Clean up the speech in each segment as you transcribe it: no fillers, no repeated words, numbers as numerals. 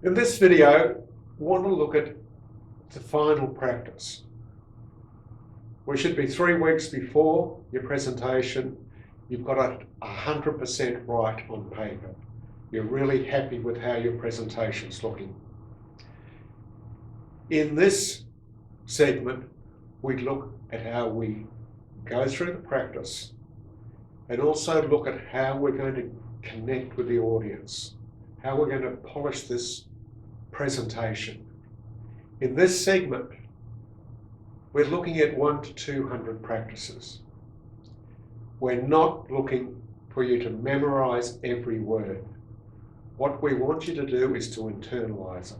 In this video, we want to look at the final practice. We should be 3 weeks before your presentation. You've got it 100% right on paper. You're really happy with how your presentation's looking. In this segment, we look at how we go through the practice and also look at how we're going to connect with the audience, how we're going to polish this presentation. In this segment, we're looking at 100 to 200 practices. We're not looking for you to memorize every word. What we want you to do is to internalize it.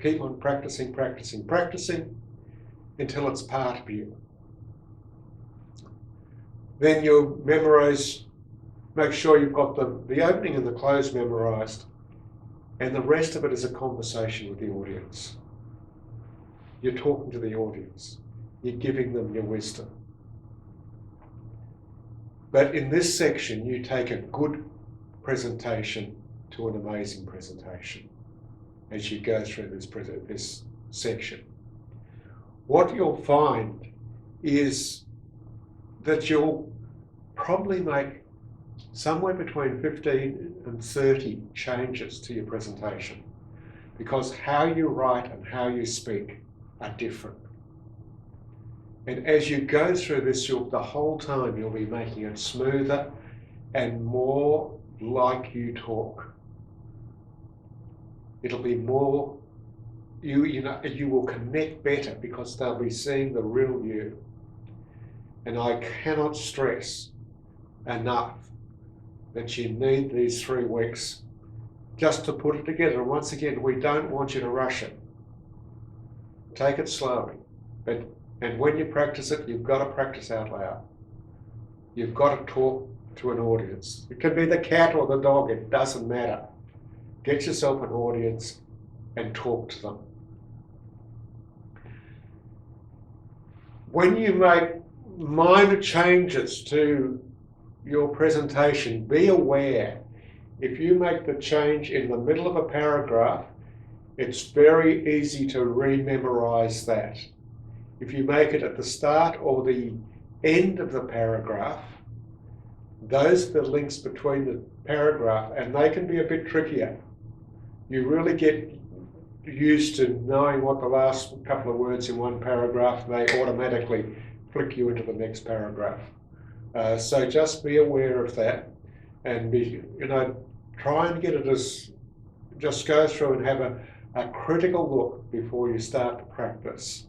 Keep on practicing, practicing, practicing until it's part of you. Then you'll memorize, make sure you've got the opening and the close memorized, and the rest of it is a conversation with the audience. You're talking to the audience. You're giving them your wisdom. But in this section, you take a good presentation to an amazing presentation as you go through this section. What you'll find is that you'll probably make somewhere between 15 and 30 changes to your presentation, because how you write and how you speak are different. And as you go through this, the whole time you'll be making it smoother and more like you talk. It'll be more, you will connect better because they'll be seeing the real you. And I cannot stress enough that you need these 3 weeks just to put it together. And once again, we don't want you to rush it. Take it slowly. And when you practice it, you've got to practice out loud. You've got to talk to an audience. It can be the cat or the dog, it doesn't matter. Get yourself an audience and talk to them. When you make minor changes to your presentation, be aware. If you make the change in the middle of a paragraph, it's very easy to rememorize that. If you make it at the start or the end of the paragraph, those are the links between the paragraph, and they can be a bit trickier. You really get used to knowing what the last couple of words in one paragraph, they automatically flick you into the next paragraph. So just be aware of that, and try and get it just go through and have a critical look before you start to practice.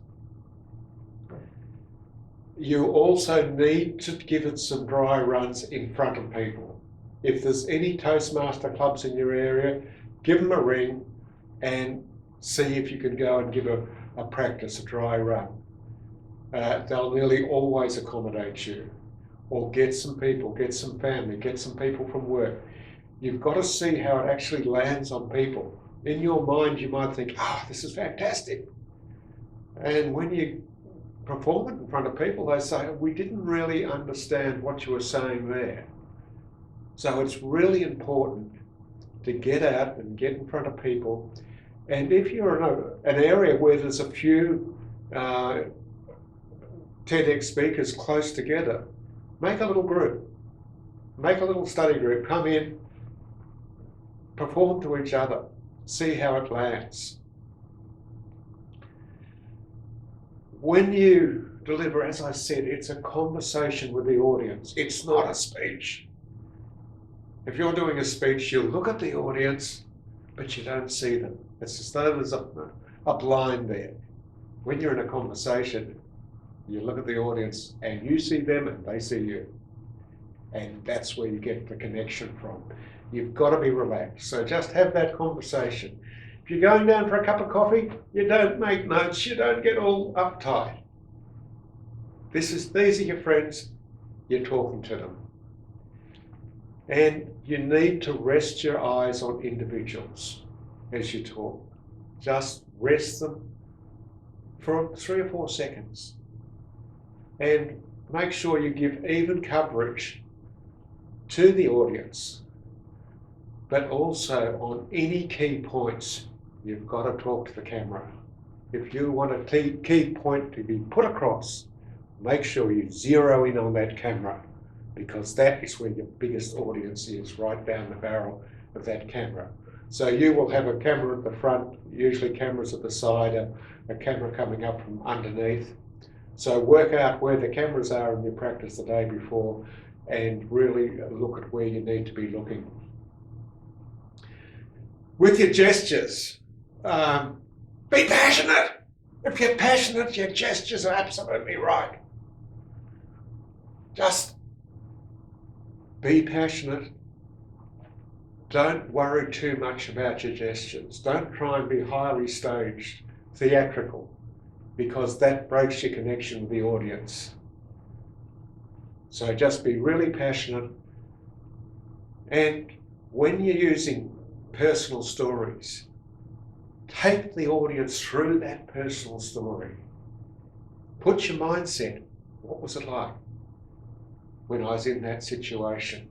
You also need to give it some dry runs in front of people. If there's any Toastmaster clubs in your area, give them a ring and see if you can go and give a practice, a dry run. They'll nearly always accommodate you. Or get some people, get some family, get some people from work. You've got to see how it actually lands on people. In your mind, you might think, this is fantastic. And when you perform it in front of people, they say, we didn't really understand what you were saying there. So it's really important to get out and get in front of people. And if you're in an area where there's a few TEDx speakers close together, make a little group, make a little study group, come in, perform to each other, see how it lands. When you deliver, as I said, it's a conversation with the audience. It's not a speech. If you're doing a speech, you look at the audience, but you don't see them. It's as though there's a blind there. When you're in a conversation, you look at the audience and you see them and they see you. And that's where you get the connection from. You've got to be relaxed. So just have that conversation. If you're going down for a cup of coffee, you don't make notes, you don't get all uptight. These are your friends, you're talking to them. And you need to rest your eyes on individuals as you talk. Just rest them for 3 or 4 seconds. And make sure you give even coverage to the audience. but also on any key points, you've got to talk to the camera. If you want a key point to be put across, make sure you zero in on that camera, because that is where your biggest audience is, right down the barrel of that camera. So you will have a camera at the front, usually cameras at the side, a camera coming up from underneath. So work out where the cameras are in your practice the day before and really look at where you need to be looking. With your gestures, be passionate. If you're passionate, your gestures are absolutely right. Just be passionate. Don't worry too much about your gestures. Don't try and be highly staged, theatrical, because that breaks your connection with the audience. So just be really passionate. And when you're using personal stories, take the audience through that personal story. Put your mindset, what was it like when I was in that situation?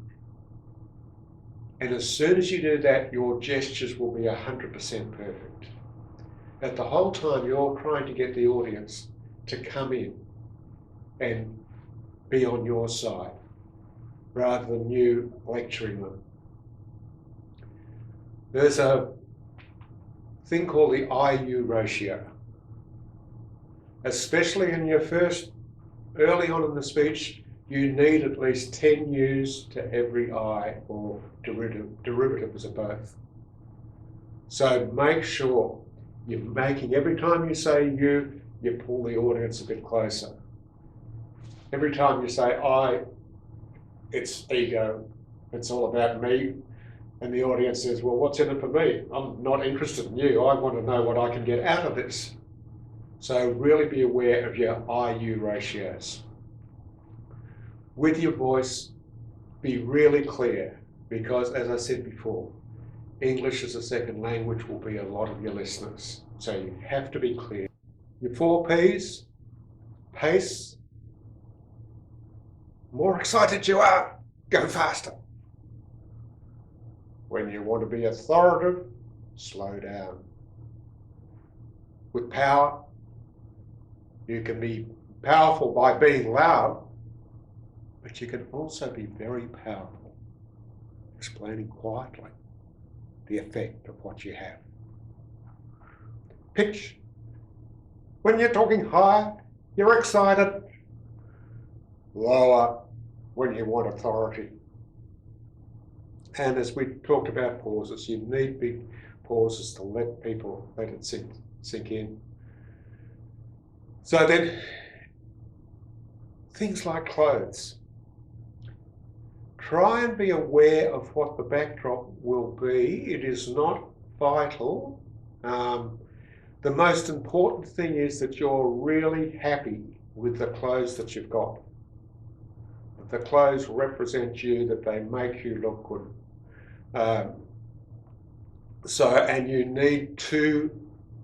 And as soon as you do that, your gestures will be 100% perfect. At the whole time, you're trying to get the audience to come in and be on your side, rather than you lecturing them. There's a thing called the I-U ratio. Especially in your early on in the speech, you need at least 10 U's to every I, or derivatives of both. So make sure you're making, every time you say you pull the audience a bit closer. Every time you say I, it's ego, it's all about me. And the audience says, well, what's in it for me? I'm not interested in you. I want to know what I can get out of this. So really be aware of your I-U ratios. With your voice, be really clear, because as I said before, English as a second language will be a lot of your listeners. So you have to be clear. Your 4 P's, pace. More excited you are, go faster. When you want to be authoritative, slow down. With power, you can be powerful by being loud, but you can also be very powerful, explaining quietly the effect of what you have. Pitch. When you're talking high, you're excited. Lower when you want authority. And as we talked about pauses, you need big pauses to let it sink in. So then, things like clothes. Try and be aware of what the backdrop will be. It is not vital. The most important thing is that you're really happy with the clothes that you've got. The clothes represent you, that they make you look good. And you need 2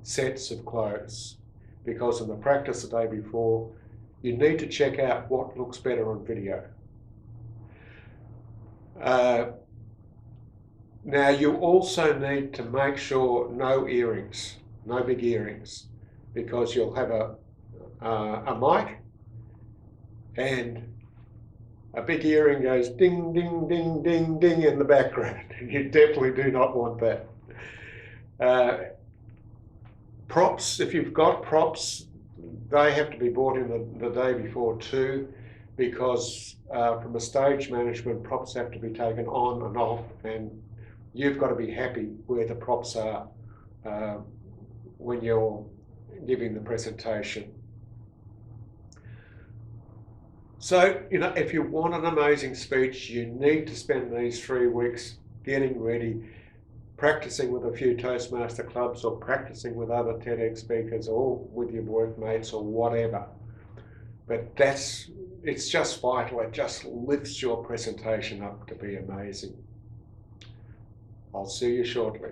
sets of clothes, because in the practice the day before, you need to check out what looks better on video. Now you also need to make sure no earrings, no big earrings, because you'll have a mic and a big earring goes ding, ding, ding, ding, ding in the background. You definitely do not want that. Props, if you've got props, they have to be bought in the day before too, because from a stage management, props have to be taken on and off, and you've got to be happy where the props are when you're giving the presentation. So, if you want an amazing speech, you need to spend these 3 weeks getting ready, practicing with a few Toastmaster clubs, or practicing with other TEDx speakers, or with your workmates, or whatever. But it's just vital. It just lifts your presentation up to be amazing. I'll see you shortly.